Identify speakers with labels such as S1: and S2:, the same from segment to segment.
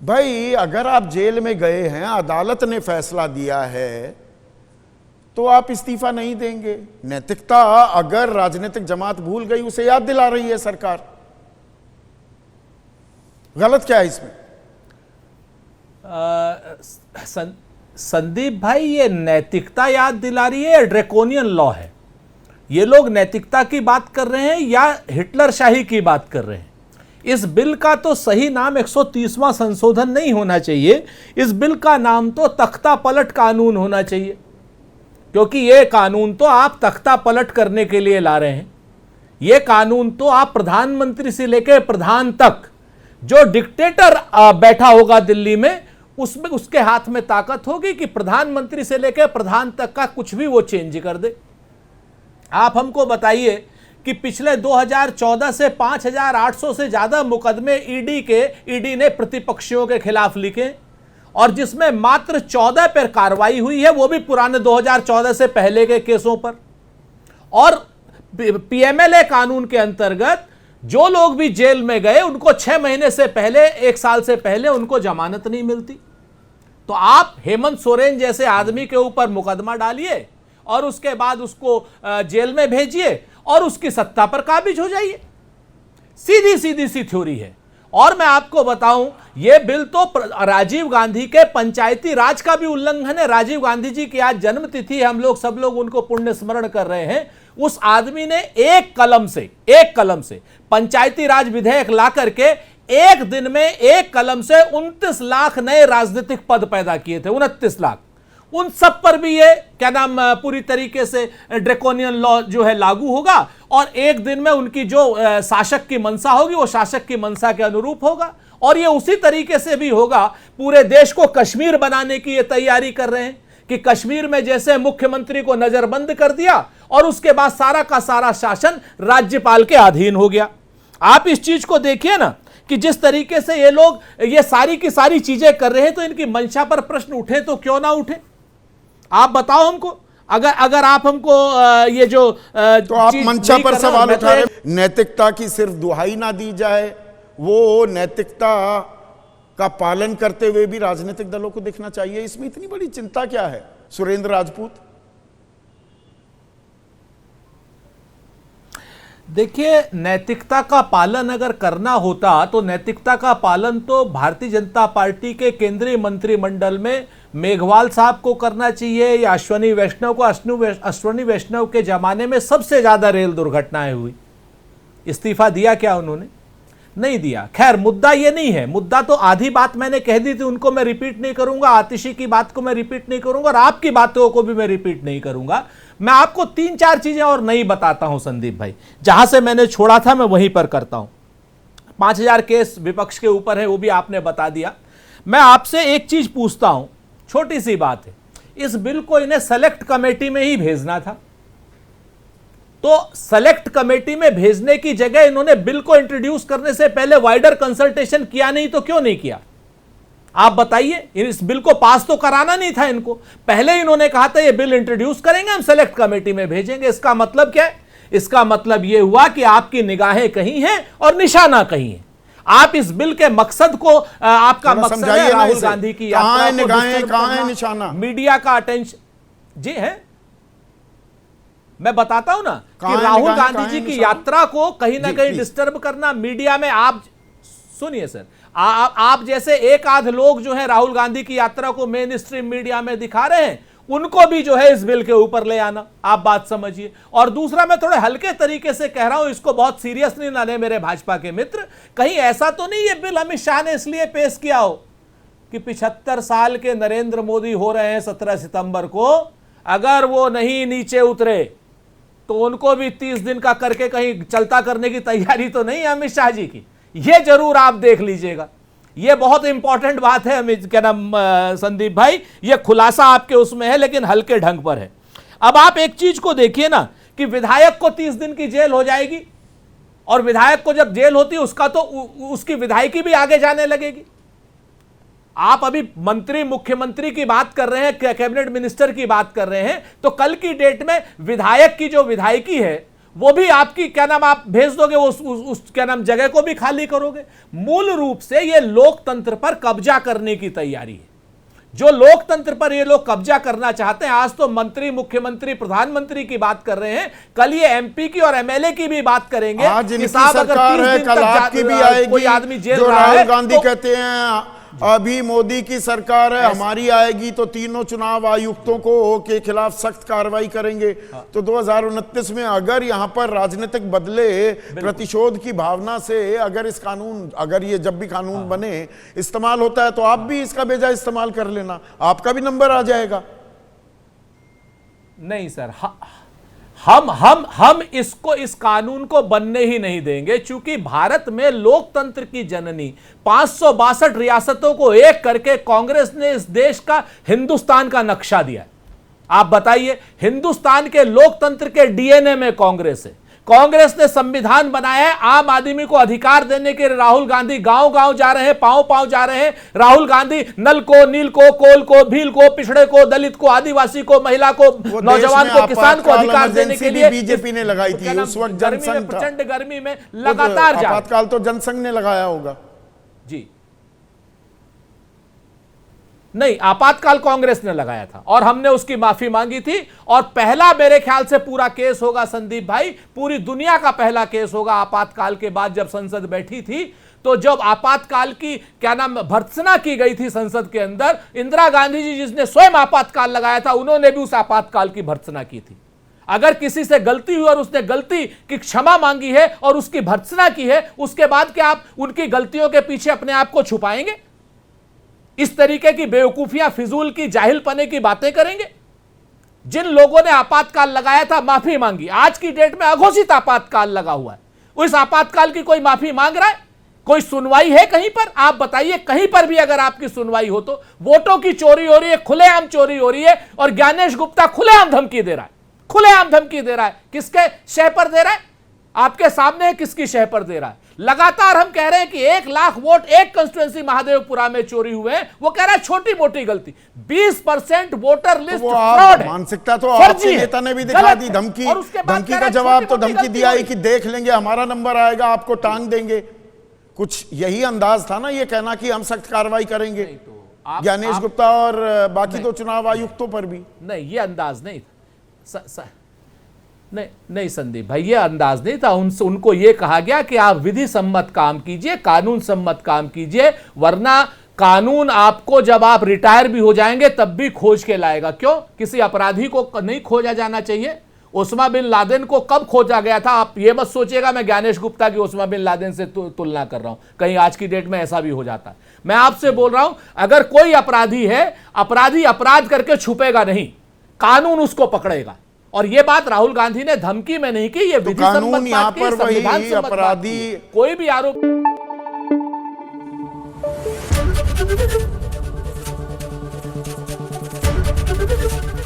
S1: भाई अगर आप जेल में गए हैं, अदालत ने फैसला दिया है, तो आप इस्तीफा नहीं देंगे। नैतिकता अगर राजनीतिक जमात भूल गई, उसे याद दिला रही है सरकार। गलत क्या है इसमें?
S2: संदीप भाई, ये नैतिकता याद दिला रही है या ड्रैकोनियन लॉ है? ये लोग नैतिकता की बात कर रहे हैं या हिटलर शाही की बात कर रहे हैं? इस बिल का तो सही नाम 130वां संशोधन नहीं होना चाहिए। इस बिल का नाम तो तख्ता पलट कानून होना चाहिए, क्योंकि ये कानून तो आप तख्ता पलट करने के लिए ला रहे हैं। ये कानून तो आप प्रधानमंत्री से लेकर प्रधान तक जो डिक्टेटर बैठा होगा दिल्ली में, उसमें उसके हाथ में ताकत होगी कि प्रधानमंत्री से लेकर प्रधान तक का कुछ भी वो चेंज कर दे। आप हमको बताइए कि पिछले 2014 से 5,800 से ज्यादा मुकदमे ईडी ने प्रतिपक्षियों के खिलाफ लिखे, और जिसमें मात्र 14 पर कार्रवाई हुई है, वो भी पुराने 2014 से पहले के केसों पर। और पीएमएलए कानून के अंतर्गत जो लोग भी जेल में गए, उनको 6 महीने से पहले, 1 साल से पहले उनको जमानत नहीं मिलती। तो आप हेमंत सोरेन जैसे आदमी के ऊपर मुकदमा डालिए और उसके बाद उसको जेल में भेजिए और उसकी सत्ता पर काबिज हो जाइए। सीधी सीधी सी थ्योरी है। और मैं आपको बताऊं, यह बिल तो राजीव गांधी के पंचायती राज का भी उल्लंघन है। राजीव गांधी जी की आज जन्म तिथि है, हम लोग सब लोग उनको पुण्य स्मरण कर रहे हैं। उस आदमी ने एक कलम से पंचायती राज विधेयक ला करके एक दिन में एक कलम से 29 लाख नए राजनीतिक पद पैदा किए थे। 29 लाख। उन सब पर भी ये क्या नाम पूरी तरीके से ड्रैकोनियन लॉ जो है लागू होगा, और एक दिन में उनकी जो शासक की मंशा होगी, वो शासक की मंशा के अनुरूप होगा। और ये उसी तरीके से भी होगा। पूरे देश को कश्मीर बनाने की ये तैयारी कर रहे हैं कि कश्मीर में जैसे मुख्यमंत्री को नजरबंद कर दिया और उसके बाद सारा का सारा शासन राज्यपाल के अधीन हो गया। आप इस चीज को देखिए ना कि जिस तरीके से ये लोग ये सारी की सारी चीजें कर रहे हैं, तो इनकी मंशा पर प्रश्न उठे तो क्यों ना उठे? आप बताओ हमको। अगर आप हमको ये जो
S1: तो आप मंशा पर सवाल उठा रहे, नैतिकता की सिर्फ दुहाई ना दी जाए, वो नैतिकता का पालन करते हुए भी राजनीतिक दलों को दिखना चाहिए। इसमें इतनी बड़ी चिंता क्या है सुरेंद्र राजपूत?
S2: देखिए, नैतिकता का पालन अगर करना होता तो नैतिकता का पालन तो भारतीय जनता पार्टी के केंद्रीय मंत्रिमंडल में मेघवाल साहब को करना चाहिए, या अश्वनी वैष्णव को। अश्वनी वैष्णव के जमाने में सबसे ज्यादा रेल दुर्घटनाएं हुई। इस्तीफा दिया क्या उन्होंने? नहीं दिया। खैर, मुद्दा ये नहीं है। मुद्दा तो आधी बात मैंने कह दी थी, उनको मैं रिपीट नहीं करूंगा। आतिशी की बात को मैं रिपीट नहीं करूंगा और आपकी बातों को भी मैं रिपीट नहीं करूंगा। मैं आपको 3-4 चीजें और नहीं बताता हूं संदीप भाई। जहां से मैंने छोड़ा था मैं वहीं पर करता हूं। 5,000 केस विपक्ष के ऊपर है, वो भी आपने बता दिया। मैं आपसे एक चीज पूछता हूं, छोटी सी बात है। इस बिल को इन्हें सेलेक्ट कमेटी में ही भेजना था, तो सेलेक्ट कमेटी में भेजने की जगह इन्होंने बिल को इंट्रोड्यूस करने से पहले वाइडर कंसल्टेशन किया नहीं, तो क्यों नहीं किया? आप बताइए। इस बिल को पास तो कराना नहीं था इनको। पहले इन्होंने कहा था ये बिल इंट्रोड्यूस करेंगे, हम सेलेक्ट कमेटी में भेजेंगे। इसका मतलब क्या है? इसका मतलब यह हुआ कि आपकी निगाहें कहीं हैं और निशाना कहीं है। आप इस बिल के मकसद को, आपका मकसद है राहुल गांधी की यात्रा को डिस्टर्ब करना,
S1: निशाना,
S2: मीडिया का अटेंशन। जी है, मैं बताता हूं ना कि राहुल गांधी जी की यात्रा को कहीं ना कहीं डिस्टर्ब करना मीडिया में। आप सुनिए सर, आप जैसे एक आध लोग जो है राहुल गांधी की यात्रा को मेन स्ट्रीम मीडिया में दिखा रहे हैं, उनको भी जो है इस बिल के ऊपर ले आना। आप बात समझिए। और दूसरा, मैं थोड़े हल्के तरीके से कह रहा हूं, इसको बहुत सीरियसली ना ले मेरे भाजपा के मित्र। कहीं ऐसा तो नहीं ये बिल अमित शाह ने इसलिए पेश किया हो कि 75 साल के नरेंद्र मोदी हो रहे हैं 17 सितंबर को, अगर वो नहीं नीचे उतरे तो उनको भी 30 दिन का करके कहीं चलता करने की तैयारी तो नहीं है अमित शाह जी की। ये जरूर आप देख लीजिएगा। ये बहुत इंपॉर्टेंट बात है अमित, क्या नाम संदीप भाई, ये खुलासा आपके उसमें है, लेकिन हल्के ढंग पर है। अब आप एक चीज को देखिए ना कि विधायक को 30 दिन की जेल हो जाएगी, और विधायक को जब जेल होती है उसका तो उसकी विधायकी भी आगे जाने लगेगी। आप अभी मंत्री मुख्यमंत्री की बात कर रहे हैं, कैबिनेट मिनिस्टर की बात कर रहे हैं, तो कल की डेट में विधायक की जो विधायकी है वो भी आपकी क्या नाम आप भेज दोगे, उस क्या नाम जगह को भी खाली करोगे। मूल रूप से ये लोकतंत्र पर कब्जा करने की तैयारी है। जो लोकतंत्र पर ये लोग कब्जा करना चाहते हैं, आज तो मंत्री, मुख्यमंत्री, प्रधानमंत्री की बात कर रहे हैं, कल ये एमपी की और एमएलए की भी बात करेंगे।
S1: आज इनकी सरकार है, कल आपकी भी आएगी।
S2: कोई आदमी जेल
S1: जो
S2: रहा है,
S1: राहुल गांधी कहते हैं अभी मोदी की सरकार है, हमारी आएगी तो तीनों चुनाव आयुक्तों को के खिलाफ सख्त कार्रवाई करेंगे। तो 2029 में अगर यहां पर राजनीतिक बदले प्रतिशोध की भावना से अगर इस कानून, अगर ये जब भी कानून बने इस्तेमाल होता है तो आप भी इसका बेजा इस्तेमाल कर लेना, आपका भी नंबर आ जाएगा।
S2: नहीं सर, हम इसको, इस कानून को बनने ही नहीं देंगे, क्योंकि भारत में लोकतंत्र की जननी 562 रियासतों को एक करके कांग्रेस ने इस देश का, हिंदुस्तान का नक्शा दिया है। आप बताइए, हिंदुस्तान के लोकतंत्र के डीएनए में कांग्रेस है। कांग्रेस ने संविधान बनाया है आम आदमी को अधिकार देने के लिए। राहुल गांधी गांव गांव जा रहे हैं, पांव पांव जा रहे हैं। राहुल गांधी नल को, नील को, कोल को, भील को, पिछड़े को, दलित को, आदिवासी को, महिला को, नौजवान को, किसान को अधिकार देने के लिए
S1: बीजेपी ने लगाई थी। उस वक्त जनसंघ था,
S2: प्रचंड गर्मी में लगातार जा,
S1: आपातकाल तो जनसंघ ने लगाया होगा
S2: जी। नहीं, आपातकाल कांग्रेस ने लगाया था और हमने उसकी माफी मांगी थी। और पहला मेरे ख्याल से पूरा केस होगा संदीप भाई, पूरी दुनिया का पहला केस होगा आपातकाल के बाद, जब संसद बैठी थी तो जब आपातकाल की क्या नाम भर्त्सना की गई थी संसद के अंदर, इंदिरा गांधी जी जिसने स्वयं आपातकाल लगाया था, उन्होंने भी उस आपातकाल की भर्त्सना की थी। अगर किसी से गलती हुई और उसने गलती की क्षमा मांगी है और उसकी भर्त्सना की है, उसके बाद क्या आप उनकी गलतियों के पीछे अपने आप को छुपाएंगे? इस तरीके की बेवकूफियां, फिजूल की, जाहिलपने की बातें करेंगे? जिन लोगों ने आपातकाल लगाया था माफी मांगी, आज की डेट में अघोषित आपातकाल लगा हुआ है, उस आपातकाल की कोई माफी मांग रहा है? कोई सुनवाई है कहीं पर? आप बताइए, कहीं पर भी अगर आपकी सुनवाई हो तो वोटों की चोरी हो रही है, खुलेआम चोरी हो रही है, और ज्ञानेश गुप्ता खुलेआम धमकी दे रहा है, खुलेआम धमकी दे रहा है। किसके शह पर दे रहा है? आपके सामने है किसकी शह पर दे रहा है। लगातार हम कह रहे हैं कि 1 लाख वोट एक कंस्टिट्यूएंसी महादेवपुरा में चोरी हुए हैं, वो कह रहा है छोटी मोटी गलती। 20% वोटर लिस्ट फ्रॉड है।
S1: मानसिकता तो आपके नेता ने भी दिखा दी, धमकी, धमकी का जवाब तो धमकी दिया है कि देख लेंगे, हमारा नंबर आएगा, आपको टांग देंगे। कुछ यही अंदाज था ना ये कहना कि हम सख्त कार्रवाई करेंगे ज्ञानेश गुप्ता और बाकी दो चुनाव आयुक्तों पर भी।
S2: नहीं, ये अंदाज नहीं था। नहीं संदीप भाई, ये अंदाज नहीं था। उनको ये कहा गया कि आप विधि सम्मत काम कीजिए, कानून सम्मत काम कीजिए, वरना कानून आपको जब आप रिटायर भी हो जाएंगे तब भी खोज के लाएगा। क्यों? किसी अपराधी को नहीं खोजा जाना चाहिए। ओसामा बिन लादेन को कब खोजा गया था? आप ये मत सोचिएगा मैं ज्ञानेश गुप्ता की ओसामा बिन लादेन से तुलना कर रहा हूं, कहीं आज की डेट में ऐसा भी हो जाता। मैं आपसे बोल रहा हूं, अगर कोई अपराधी है, अपराधी अपराध करके छुपेगा नहीं, कानून उसको पकड़ेगा। और ये बात राहुल गांधी ने धमकी में नहीं की, ये
S1: तो कानून यहाँ पर वही अपराधी
S2: कोई भी आरोप।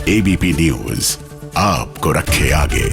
S3: एबीपी न्यूज आपको रखे आगे।